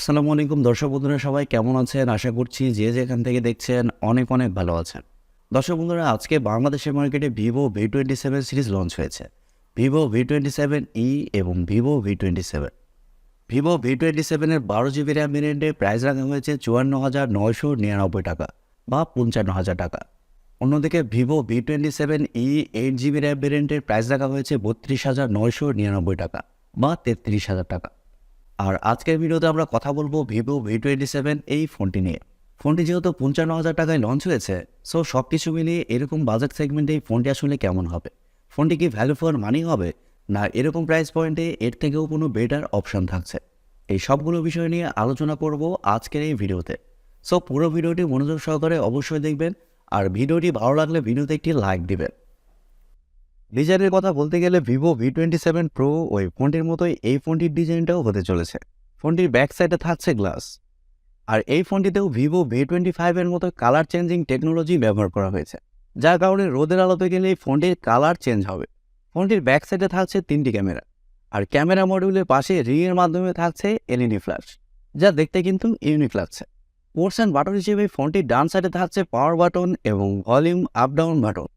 আসসালামু আলাইকুম দর্শক বন্ধুরা, সবাই কেমন আছেন? আশা করছি যে যেখান থেকে দেখছেন অনেক অনেক ভালো আছেন। দর্শক বন্ধুরা, আজকে বাংলাদেশের মার্কেটে ভিভো V27 সিরিজ লঞ্চ হয়েছে। ভিভো V27e এবং ভিভো V27। ভিভো V27 এর 12GB র্যাম ভেরিয়েন্টের প্রাইস রাখা হয়েছে 54,999 টাকা বা 55,000 টাকা। অন্যদিকে ভিভো V27e 8GB র্যাম ভেরিয়েন্টের প্রাইস রাখা হয়েছে 32,999 টাকা বা 33,000 টাকা। আর আজকের ভিডিওতে আমরা কথা বলবো ভিভো V27 এই ফোনটি নিয়ে। ফোনটি যেহেতু 55,000 টাকায় লঞ্চ হয়েছে, সো সব কিছু মিলিয়ে এরকম বাজেট সেগমেন্টে এই ফোনটি আসলে কেমন হবে? ফোনটি কি ভ্যালু ফর মানি হবে, না এরকম প্রাইস পয়েন্টে এর থেকেও কোনো বেটার অপশান থাকছে? এই সবগুলো বিষয় নিয়ে আলোচনা করব আজকের এই ভিডিওতে। সো পুরো ভিডিওটি মনোযোগ সহকারে অবশ্যই দেখবেন, আর ভিডিওটি ভালো লাগলে ভিডিওতে একটি লাইক দিবেন। ডিজাইনের কথা বলতে গেলে ভিভো V27 প্রো ওই ফোনটির মতোই এই ফোনটির ডিজাইনটাও হতে চলেছে। ফোনটির ব্যাক সাইডে থাকছে গ্লাস, আর এই ফোনটিতেও ভিভো V25 এর মতো কালার চেঞ্জিং টেকনোলজি ব্যবহার করা হয়েছে, যার কারণে রোদের আলোতে গেলে এই ফোনটির কালার চেঞ্জ হবে। ফোনটির ব্যাক সাইডে থাকছে 3টি ক্যামেরা, আর ক্যামেরা মডিউলের পাশে রিংয়ের মাধ্যমে থাকছে এলইডি ফ্ল্যাশ, যা দেখতে কিন্তু ইউনিক লাগছে। পোর্টস অ্যান্ড বাটন হিসেবে ফোনটির ডান সাইডে থাকছে পাওয়ার বাটন এবং ভলিউম আপ ডাউন বাটন,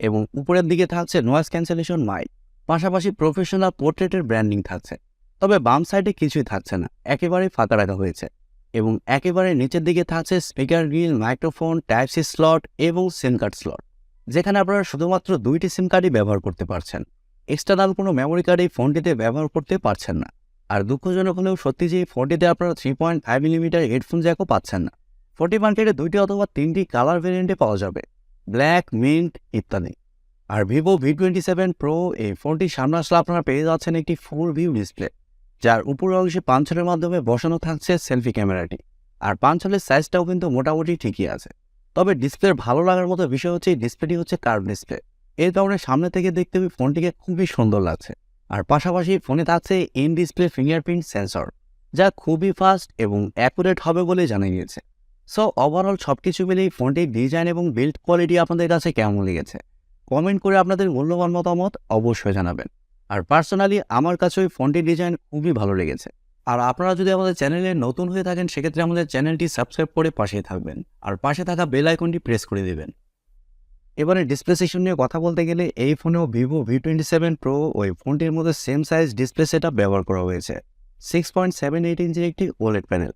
এবং উপরের দিকে থাকছে নয়েজ ক্যান্সেলেশন মাইক, পাশাপাশি প্রফেশনাল পোর্ট্রেটের ব্র্যান্ডিং থাকছে। তবে বাম সাইডে কিছুই থাকছে না, একেবারে ফাঁকা রাখা হয়েছে। এবং একেবারে নিচের দিকে থাকছে speaker grille, microphone, type C slot এবং সিম কার্ড স্লট, যেখানে আপনারা শুধুমাত্র 2টি সিম কার্ডই ব্যবহার করতে পারছেন। এক্সটার্নাল কোনো মেমোরি কার্ড এই ফোনটিতে ব্যবহার করতে পারছেন না। আর দুঃখজনক হলেও সত্যি যে এই ফোনটিতে আপনারা 3.5mm হেডফোন জ্যাকও পাচ্ছেন না। ফোনটি মার্কেটে 2টি অথবা 3টি কালার ভেরিয়েন্টে পাওয়া যাবে, ব্ল্যাক, মিন্ট ইত্যাদি। আর ভিভো V27 প্রো এই ফোনটির সামনে আসলে আপনারা পেয়ে যাচ্ছেন একটি ফুল ভিউ ডিসপ্লে, যার উপরের অংশে পাঞ্চলের মাধ্যমে বসানো থাকছে সেলফি ক্যামেরাটি। আর পাঞ্চলের সাইজটাও কিন্তু মোটামুটি ঠিকই আছে। তবে ডিসপ্লের ভালো লাগার মতো বিষয় হচ্ছে এই ডিসপ্লেটি হচ্ছে কার্ভ ডিসপ্লে। এর কারণে সামনে থেকে দেখতে ওই ফোনটিকে খুবই সুন্দর লাগছে। আর পাশাপাশি ফোনে থাকছে ইন ডিসপ্লে ফিঙ্গারপ্রিন্ট সেন্সর, যা খুবই ফাস্ট এবং অ্যাকুরেট হবে বলে জানা গিয়েছে। সো ওভারঅল সব কিছু মিলে এই ফোনটির ডিজাইন এবং বিল্ড কোয়ালিটি আপনাদের কাছে কেমন লেগেছে? কমেন্ট করে আপনাদের মূল্যবান মতামত অবশ্যই জানাবেন। আর পার্সোনালি আমার কাছে ওই ফোনটির ডিজাইন খুবই ভালো লেগেছে। আর আপনারা যদি আমাদের চ্যানেলে নতুন হয়ে থাকেন, সেক্ষেত্রে আমাদের চ্যানেলটি সাবস্ক্রাইব করে পাশেই থাকবেন, আর পাশে থাকা বেল আইকনটি প্রেস করে দেবেন। এবারে ডিসপ্লে সেকশন নিয়ে কথা বলতে গেলে এই ফোনেও ভিভো V27 প্রো ওই ফোনটির মধ্যে সেম সাইজ ডিসপ্লে সেটআপ ব্যবহার করা হয়েছে। 6.78 ইঞ্চির একটি ওলেড প্যানেল।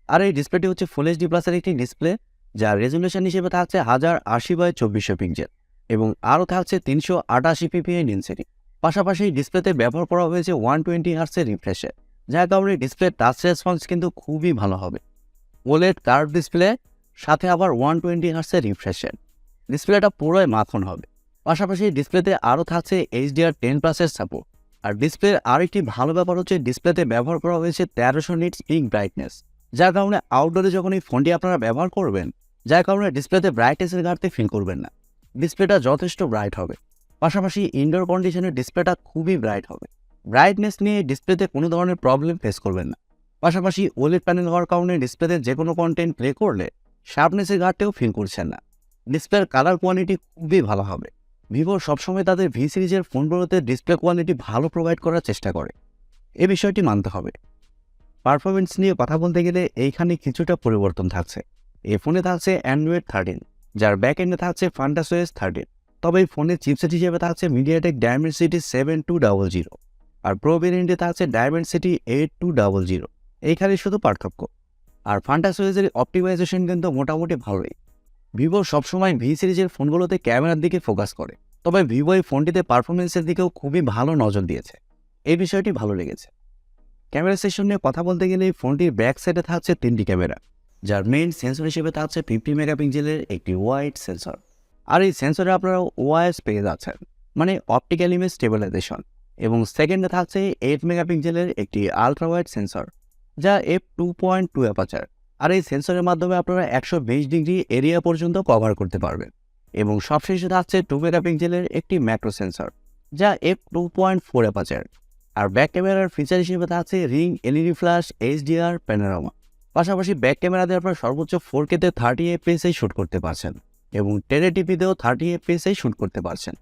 আর এই ডিসপ্লেটি হচ্ছে ফুল এইচডি প্লাসের একটি ডিসপ্লে, যার রেজুলেশন হিসেবে থাকছে 1080x2400 পিক্সেল, এবং আরও থাকছে 388 ppi ডেনসিটি। পাশাপাশি ডিসপ্লেতে ব্যবহার করা হয়েছে 120 হার্টজের রিফ্রেশে, যার কারণে ডিসপ্লে টাচ রেসপন্স কিন্তু খুবই ভালো হবে। ওলেড কার্ভ ডিসপ্লে, সাথে আবার 120 হার্টজের রিফ্রেশে ডিসপ্লেটা পুরোই মাখন হবে। পাশাপাশি ডিসপ্লেতে আরও থাকছে HDR10+ সাপোর্ট। আর ডিসপ্লের আরেকটি ভালো ব্যাপার হচ্ছে ডিসপ্লেতে ব্যবহার করা হয়েছে 1300 নিটস পিক ব্রাইটনেস, যার কারণে আউটডোরে যখন এই ফোনটি আপনারা ব্যবহার করবেন, যার কারণে ডিসপ্লেতে ব্রাইটনেসের ঘাটতি ফিল করবেন না। ডিসপ্লেটা যথেষ্ট ব্রাইট হবে। পাশাপাশি ইনডোর কন্ডিশনের ডিসপ্লেটা খুবই ব্রাইট হবে। ব্রাইটনেস নিয়ে ডিসপ্লেতে কোনো ধরনের প্রবলেম ফেস করবেন না। পাশাপাশি ওলেড প্যানেল হওয়ার কারণে ডিসপ্লেতে যে কোনো কন্টেন্ট প্লে করলে শার্পনেসের ঘাটতিও ফিল করছেন না। ডিসপ্লের কালার কোয়ালিটি খুবই ভালো হবে। ভিভো সবসময় তাদের ভি সিরিজের ফোনগুলোতে ডিসপ্লে কোয়ালিটি ভালো প্রোভাইড করার চেষ্টা করে, এই বিষয়টি মানতে হবে। পারফরমেন্স নিয়ে কথা বলতে গেলে এইখানে কিছুটা পরিবর্তন থাকছে। এই ফোনে থাকছে Android 13, যার ব্যাক এন্ডে থাকছে FuntasOS 13। তবে এই ফোনের চিপসেট হিসেবে থাকছে Mediatek Dimensity 7200, আর প্রো ভেরিয়েন্টে থাকছে Dimensity 8200। এইখানে শুধু পার্থক্য। আর FuntasOS এর অপটিমাইজেশন কিন্তু মোটামুটি ভালোই। ভিভো সবসময় ভি সিরিজের ফোনগুলোতে ক্যামেরার দিকে ফোকাস করে, তবে ভিভো এই ফোনটিতে পারফরমেন্সের দিকেও খুবই ভালো নজর দিয়েছে, এই বিষয়টি ভালো লেগেছে। ক্যামেরা সেকশন নিয়ে কথা বলতে গেলে এই ফোনটির ব্যাক সাইডে থাকছে 3টি ক্যামেরা, যার মেইন সেন্সর হিসেবে থাকছে 50 মেগাপিক্সেলের একটি ওয়াইড সেন্সর। আর এই সেন্সরে আপনারা ওআইএস পেয়ে যাচ্ছেন, মানে অপটিক্যাল ইমেজ স্টেবিলাইজেশন। এবং সেকেন্ডে থাকছে 8 মেগাপিক্সেলের একটি আলট্রা ওয়াইড সেন্সর, যা f2.2 অ্যাপারচার। আর এই সেন্সরের মাধ্যমে আপনারা 120 ডিগ্রি এরিয়া পর্যন্ত কভার করতে পারবেন। এবং সবশেষে থাকছে 2 মেগাপিক্সেলের একটি ম্যাক্রো সেন্সর, যা f2.4 অ্যাপারচার। আর ব্যাক ক্যামেরার ফিচার হিসেবে থাকছে ring, LED flash, HDR, panorama. পাশাপাশি ব্যাক ক্যামেরাতে আপনারা সর্বোচ্চ 4K-তে 30 fps শুট করতে পারছেন, এবং 1080p-তেও 30 fps শুট করতে পারছেন।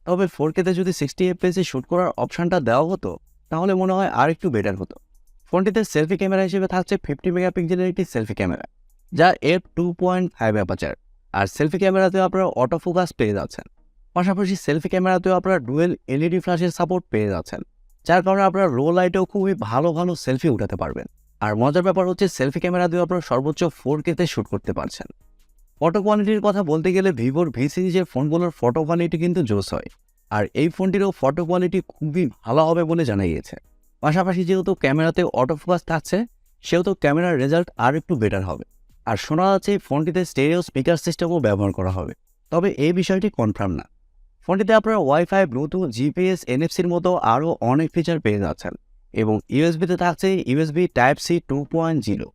তবে 4K-তে যদি 60 fps শুট করার অপশানটা দেওয়া হতো, তাহলে মনে হয় আর একটু বেটার হতো। ফোনটিতে সেলফি ক্যামেরা হিসেবে থাকছে 50 মেগাপিক্সেলের একটি সেলফি ক্যামেরা, যা f2.5 অ্যাপারচার। আর সেলফি ক্যামেরাতেও আপনারা অটো ফোকাস পেয়ে যাচ্ছেন। পাশাপাশি সেলফি ক্যামেরাতেও আপনারা ডুয়েল এলইডি ফ্ল্যাশের সাপোর্ট পেয়ে যাচ্ছেন, যার কারণে আপনারা লো লাইটেও খুবই ভালো ভালো সেলফি উঠাতে পারবেন। আর মজার ব্যাপার হচ্ছে সেলফি ক্যামেরা দিয়ে আপনারা সর্বোচ্চ 4K-তে শ্যুট করতে পারছেন। ফটো কোয়ালিটির কথা বলতে গেলে ভিভোর ভি সিরিজের ফোনগুলোর ফটো কোয়ালিটি কিন্তু জোস হয়, আর এই ফোনটিরও ফটো কোয়ালিটি খুবই ভালো হবে বলে জানা গিয়েছে। পাশাপাশি যেহেতু ক্যামেরাতে অটো ফোকাস থাকছে, সেহেতু ক্যামেরার রেজাল্ট আর একটু বেটার হবে। আর শোনা যাচ্ছে এই ফোনটিতে স্টেরিও স্পিকার সিস্টেমও ব্যবহার করা হবে, তবে এই বিষয়টি কনফার্ম না। ফোনটিতে আপনারা ওয়াইফাই, ব্লুটুথ, জিপিএস, এনএফসির মতো আরও অনেক ফিচার পেয়ে যাচ্ছেন, এবং ইউএসবিতে থাকছে ইউএসবি টাইপ-সি 2.0।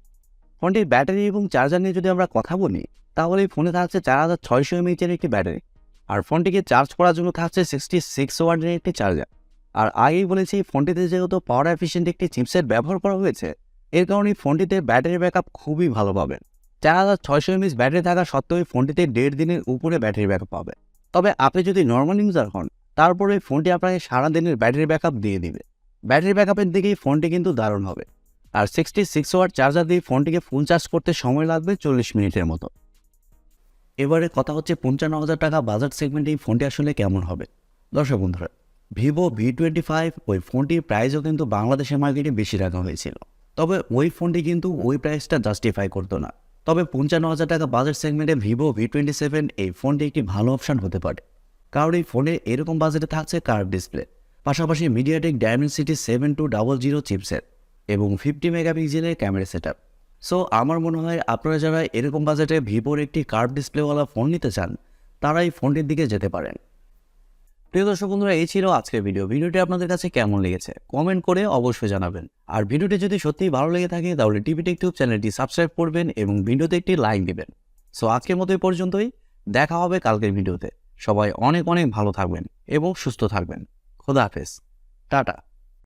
ফোনটির ব্যাটারি এবং চার্জার নিয়ে যদি আমরা কথা বলি, তাহলে এই ফোনে থাকছে 4600 mAh-এর একটি ব্যাটারি, আর ফোনটিকে চার্জ করার জন্য থাকছে 66 ওয়াটের একটি চার্জার। আর আগেই বলেছি, ফোনটিতে যেহেতু পাওয়ার এফিশিয়েন্ট একটি চিপসেট ব্যবহার করা হয়েছে, এর কারণে ফোনটিতে ব্যাটারি ব্যাকআপ খুবই ভালো পাবেন। 4600 mAh ব্যাটারি থাকা সত্ত্বেও এই ফোনটিতে 1.5 দিনের উপরে ব্যাটারি ব্যাকআপ পাবে। তবে আপনি যদি নর্মাল ইউজার হন, তারপরে ফোনটি আপনাকে সারাদিনের ব্যাটারি ব্যাকআপ দিয়ে দিবে। ব্যাটারি ব্যাকআপের দিকেই ফোনটি কিন্তু দারুণ হবে। আর 66 ওয়াট চার্জার দিয়ে ফোনটিকে ফুল চার্জ করতে সময় লাগবে 40 মিনিটের মতো। এবারে কথা হচ্ছে 55,000 টাকা বাজেট সেগমেন্টে এই ফোনটি আসলে কেমন হবে। দর্শক বন্ধুরা, ভিভো V25 ওই ফোনটির প্রাইসও কিন্তু বাংলাদেশের মার্কেটে বেশি রাখা হয়েছিল, তবে ওই ফোনটি কিন্তু ওই প্রাইসটা জাস্টিফাই করতো না। তবে 55,000 টাকা বাজেট সেগমেন্টে ভিভো V27 এই ফোনটি একটি ভালো অপশান হতে পারে, কারণ এই ফোনে এরকম বাজেটে থাকছে কার্ভ ডিসপ্লে, পাশাপাশি মিডিয়াটেক ডায়মেনসিটি 7200 চিপসেট এবং 50 মেগাপিক্সেলের ক্যামেরা সেটআপ। সো আমার মনে হয় আপনারা যারা এরকম বাজেটে ভিভোর একটি কার্ভ ডিসপ্লেওয়ালা ফোন নিতে চান, তারা এই ফোনটির দিকে যেতে পারেন। প্রিয় দর্শক বন্ধুরা, এই ছিল আজকের ভিডিওটি আপনাদের কাছে কেমন লেগেছে কমেন্ট করে অবশ্যই জানাবেন। আর ভিডিওটি যদি সত্যিই ভালো লেগে থাকে, তাহলে TechTube চ্যানেলটি সাবস্ক্রাইব করবেন এবং ভিডিওতে একটি লাইক দিবেন। সো আজকের মতো এই পর্যন্তই, দেখা হবে কালকের ভিডিওতে। সবাই অনেক অনেক ভালো থাকবেন এবং সুস্থ থাকবেন। খোদা হাফেজ, টাটা।